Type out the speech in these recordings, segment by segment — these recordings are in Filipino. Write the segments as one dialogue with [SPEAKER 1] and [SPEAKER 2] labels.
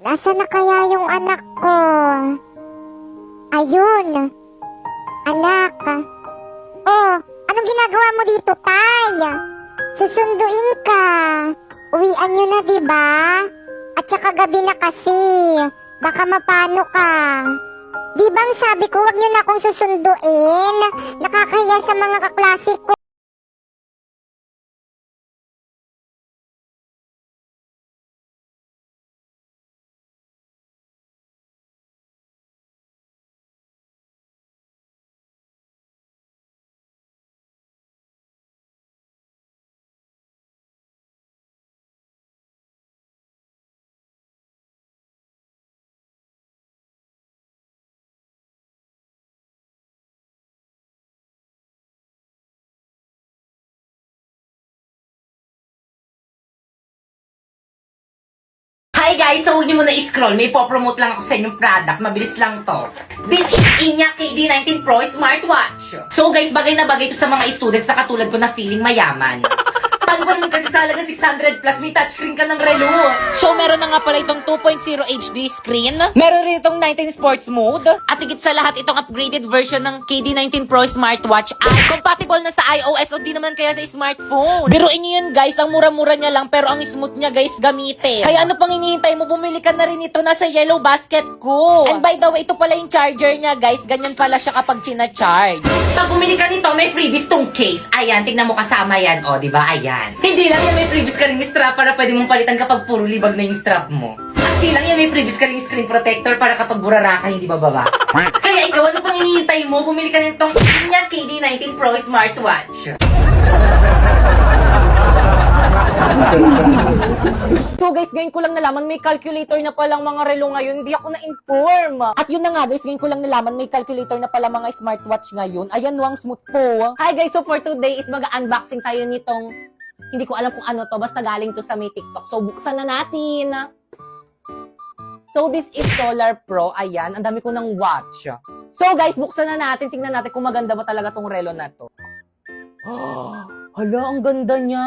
[SPEAKER 1] Nasaan na kaya yung anak ko? Ayun. Anak. Oh, anong ginagawa mo dito, Tay? Susunduin ka. Uwian nyo na, diba? At saka gabi na kasi. Baka mapano ka. Di bang sabi ko wag nyo na akong susunduin? Nakakahiya sa mga kaklase ko.
[SPEAKER 2] Hi guys! So huwag niyo muna i-scroll. May po-promote lang ako sa inyong product. Mabilis lang to. This is Inya KD19 Pro Smartwatch. So guys, bagay na bagay ito sa mga students na katulad ko na feeling mayaman. Paano ba naman kasi sa halaga 600 plus may touchscreen ka ng relo?
[SPEAKER 3] So, meron na nga pala itong 2.0 HD screen. Meron rin itong 19 sports mode. At higit sa lahat, itong upgraded version ng KD19 Pro Smartwatch ay compatible na sa iOS o di naman kaya sa smartphone. Biruin nyo yun guys, ang mura-mura niya lang pero ang smooth niya guys gamitin. Kaya ano pang hinihintay mo, bumili ka na rin ito, nasa yellow basket ko. And by the way, ito pala yung charger niya guys, ganyan pala siya kapag china-charge.
[SPEAKER 2] Pag bumili ka nito, may freebies tong case. Ayan, tingnan mo kasama yan. O, di ba? Ayan. Hindi lang yan, may freebies ka rin yung strap para pwede mong palitan kapag puro libag na yung strap mo. At di lang yan, may freebies ka rin yung screen protector para kapag burara ka, hindi bababa. Kaya ikaw, ano pang hinihintay mo? Bumili ka nitong Inya KD19 Pro Smartwatch.
[SPEAKER 3] So guys, ngayon ko lang nalaman may calculator na palang mga relo ngayon. Hindi ako na-inform. At yun na nga guys, ngayon ko lang nalaman may calculator na pala mga smartwatch ngayon. Ayan, no, ang smooth po. Hi guys, so for today is mag-unboxing tayo nitong, hindi ko alam kung ano to, basta galing to sa may TikTok. So buksan na natin. So this is Solar Pro. Ayan, ang dami ko ng watch. So guys, buksan na natin. Tingnan natin kung maganda ba talaga tong relo na to. Hala, ang ganda niya.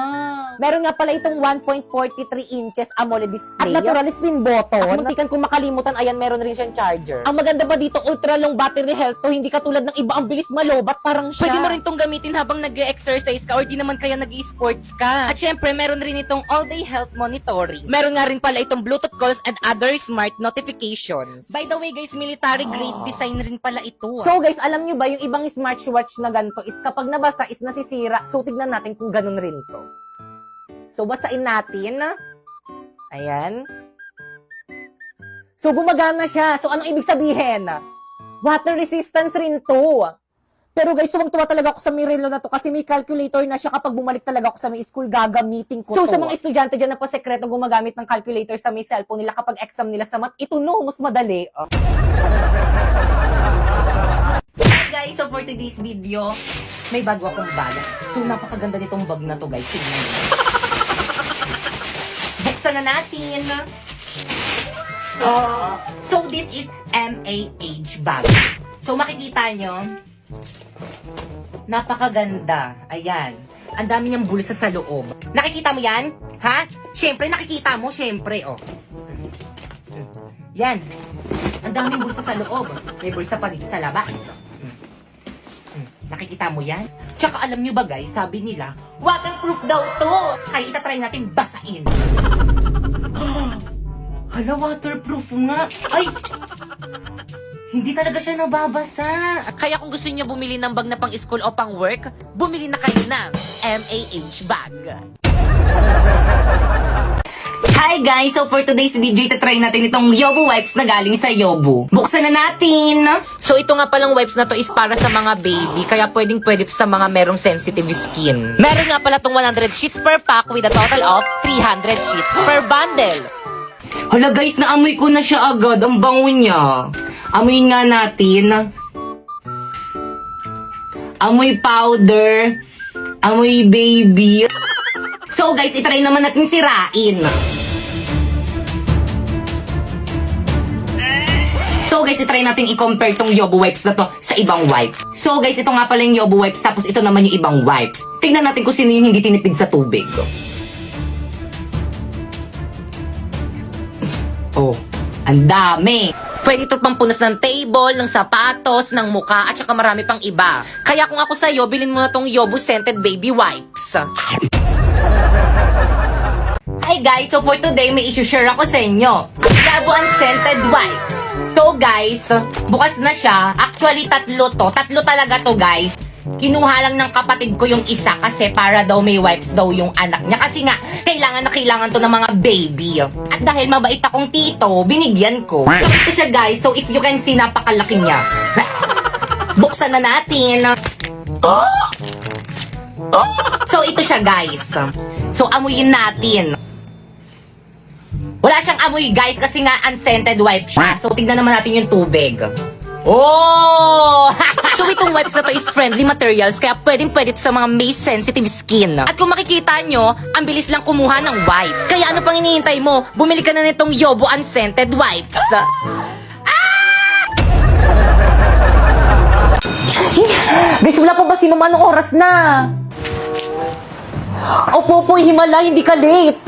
[SPEAKER 3] Meron nga pala itong 1.43 inches AMOLED display. At natural spin button. At muntikan kung makalimutan, ayan, meron rin siyang charger. Ang maganda ba dito, ultra long battery health to. Hindi katulad ng iba, ang bilis malobat, parang siya. Pwede mo rin itong gamitin habang nag-exercise ka or di naman kaya nag-sports ka. At syempre, meron rin itong all-day health monitoring. Meron nga rin pala itong Bluetooth calls and other smart notifications. By the way guys, military grade design rin pala ito. So guys, alam nyo ba, yung ibang smartwatch na ganito is kapag nabasa is nasisira. So tignan natin kung ganun rin to. So basain natin. Ayan. So gumagana siya. So anong ibig sabihin? Water resistance rin to. Pero guys, tuwang-tuwa talaga ako sa may relo na to kasi may calculator na siya. Kapag bumalik talaga ako sa may school, gagamitin ko to. So sa mga estudyante dyan na po sekreto gumagamit ng calculator sa may cellphone nila kapag exam nila sa math, ito no, mas madali.
[SPEAKER 2] Guys, so for today's video, may bago akong bag. So, napakaganda nitong bag na to, guys. Tingnan mo. Buksan na natin. So, this is MAH bag. So, makikita nyo, napakaganda. Ayan. Ang dami niyang bulsa sa loob. Nakikita mo yan? Ha? Siyempre, nakikita mo. Siyempre, oh. Yan. Ang daming bulsa sa loob. May bulsa pa dito sa labas. Nakikita mo yan? Tsaka alam nyo ba guys, sabi nila, waterproof daw to! Kaya itatry natin basain. Hala, waterproof nga! Ay! Hindi talaga siya nababasa.
[SPEAKER 3] Kaya kung gusto niyo bumili ng bag na pang school o pang work, bumili na kayo ng MAH bag.
[SPEAKER 2] Hi guys! So for today's video, itatry natin itong Yobo wipes na galing sa Yobo. Buksan na natin!
[SPEAKER 3] So ito nga palang wipes na to is para sa mga baby, kaya pwede to sa mga merong sensitive skin. Meron nga pala tong 100 sheets per pack with a total of 300 sheets per bundle.
[SPEAKER 2] Hala guys, naamoy ko na siya agad. Ang bango niya. Amoyin nga natin. Amoy powder. Amoy baby. So guys, itry naman natin sirain. So guys, itry natin i-compare tong Yobo wipes na to sa ibang wipe. So guys, ito nga pala yung Yobo wipes, tapos ito naman yung ibang wipes. Tingnan natin kung sino yung hindi tinipid sa tubig. Oh, Ang dami! Pwede ito pampunas ng table, ng sapatos, ng muka, at saka marami pang iba. Kaya kung ako sa'yo, bilhin mo na tong Yobu Scented Baby Wipes. Hi guys, so for today, may isi-share ako sa inyo. Yobu Unscented Wipes. So guys, bukas na siya. Actually, tatlo to. Tatlo talaga to guys. Kinuha lang ng kapatid ko yung isa kasi para daw may wipes daw yung anak niya. Kasi nga, kailangan na kailangan to ng mga baby. At dahil mabait akong tito, binigyan ko. So ito siya guys, so if you can see, napakalaki niya. Buksan na natin. So ito siya guys. So amuyin natin. Wala siyang amoy guys kasi nga unscented wipe siya. So tignan naman natin yung tubig. Oh! So itong wipes na to is friendly materials kaya pwedeng-pwede sa mga may sensitive skin. At kung makikita nyo, ang bilis lang kumuha ng wipe. Kaya ano pang hinihintay mo? Bumili ka na nitong Yobu Unscented Wipes.
[SPEAKER 3] Guys, wala pa ba si Mama? Anong oras na? Opo, himala, hindi ka late.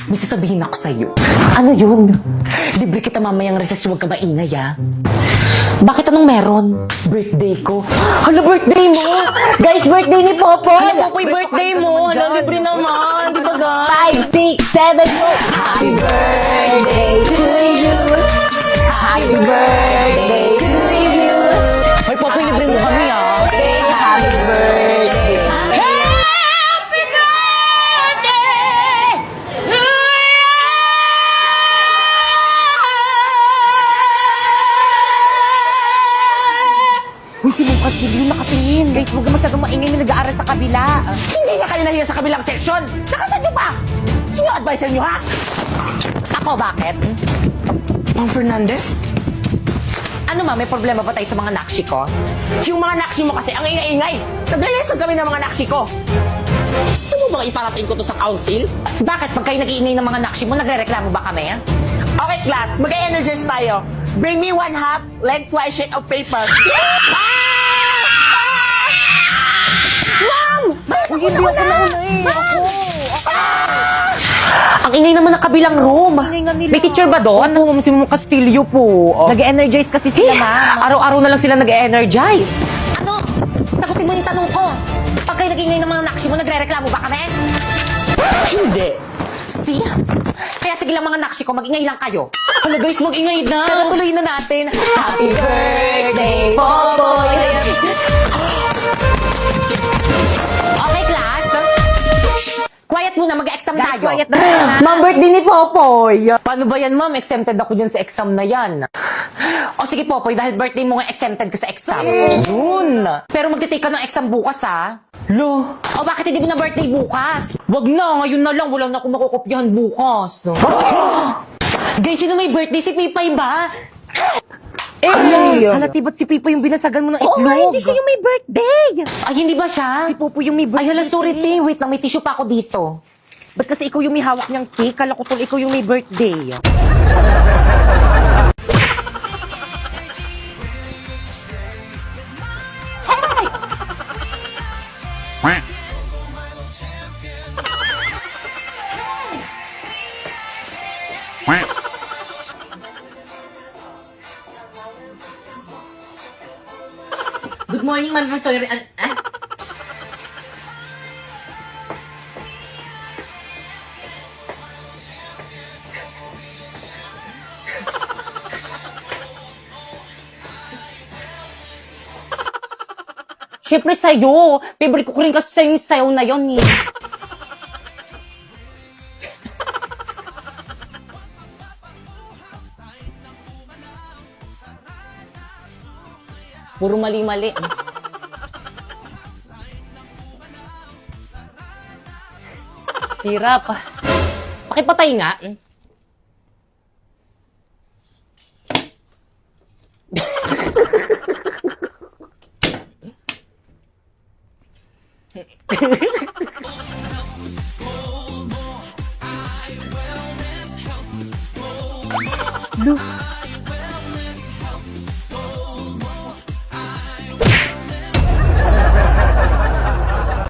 [SPEAKER 3] May sasabihin ako sa'yo. Ano yun? Libre kita mamayang recess, huwag ka maingay, ah. Bakit anong meron? Birthday ko. Hala, birthday mo! Guys, birthday ni Popoy! Hala, Popoy, birthday mo! Hala, libre naman! Di ba, guys? 5, 6, 7, go! Happy birthday to you! Happy birthday to you! Hoy, Popoy, libre mo kami, ah! Happy birthday!
[SPEAKER 2] Happy birthday to you!
[SPEAKER 3] Uy, si Lucas, hindi nakatingin. Guys, huwag ka masyadong maingay, may nag-aaral sa kabila. Hindi na kayo nahiya sa kabilang section! Nakasan nyo pa! Sino advisor nyo, ha?
[SPEAKER 2] Ako, bakit?
[SPEAKER 3] Ma'am Fernandez? Ano ma, may problema ba tayo sa mga nakshi ko? Yung mga nakshi mo kasi, ang ingay-ingay! Naglalisag kami ng mga nakshi ko! Gusto mo bang iparating ko to sa council? Bakit? Pag kayo nag-iingay ng mga nakshi mo, nagre-reklamo ba kami? Okay, class. Mag-energize tayo. Bring me 1/2 lengthwise sheet of paper. Ma'am! Uy, hindi ako nauna eh. Ako. Ang ingay naman ng kabilang room. May teacher ba doon? Ano, si Mama Castillo po. Nag-energize kasi sila, ma'am. Araw-araw na lang sila nag-energize.
[SPEAKER 2] Ano? Sagutin mo yung tanong ko. Pag kayo nag-ingay ng mga nakshi mo, nagre-reklamo ba kami?
[SPEAKER 3] Hindi. See? Kaya sige lang mga nakshi ko, mag-ingay lang kayo. Hala guys, mag-ingay na. Tara, tuloy na natin. Happy birthday, Popoy!
[SPEAKER 2] Okay, class.
[SPEAKER 3] Quiet muna, mag-exam tayo.
[SPEAKER 2] quiet na.
[SPEAKER 3] Ma'am, birthday ni Popoy. Paano ba yan, ma'am? Exempted ako dyan sa exam na yan. O sige, Popoy, dahil birthday mo nga exempted ka sa exam. Yun. Pero magtitake ka ng exam bukas, ha? Lo. O bakit hindi mo na birthday bukas? Wag na, ngayon na lang. Wala na akong makukopyahan bukas. Guys, sino may birthday? Si Pipay ba?
[SPEAKER 4] Halati, ba't si Pipo yung binasagan mo ng itlog?
[SPEAKER 3] Oo nga, hindi siya
[SPEAKER 4] yung may birthday.
[SPEAKER 3] Ay, hindi ba siya?
[SPEAKER 4] Si Popo yung may
[SPEAKER 3] Ay,
[SPEAKER 4] birthday.
[SPEAKER 3] hala, sorry, te. Wait lang, may tissue pa ako dito.
[SPEAKER 4] Ba't kasi ikaw yung may hawak niyang cake? Kala ko tol, ikaw yung may birthday.
[SPEAKER 2] Good morning, ma'am. I'm sorry.
[SPEAKER 3] Siyempre sa'yo. Favorite ko rin kasi sa'yo yung sayaw na yun eh. Puro mali-mali. Hirap. Pakipatay nga.
[SPEAKER 4] Look,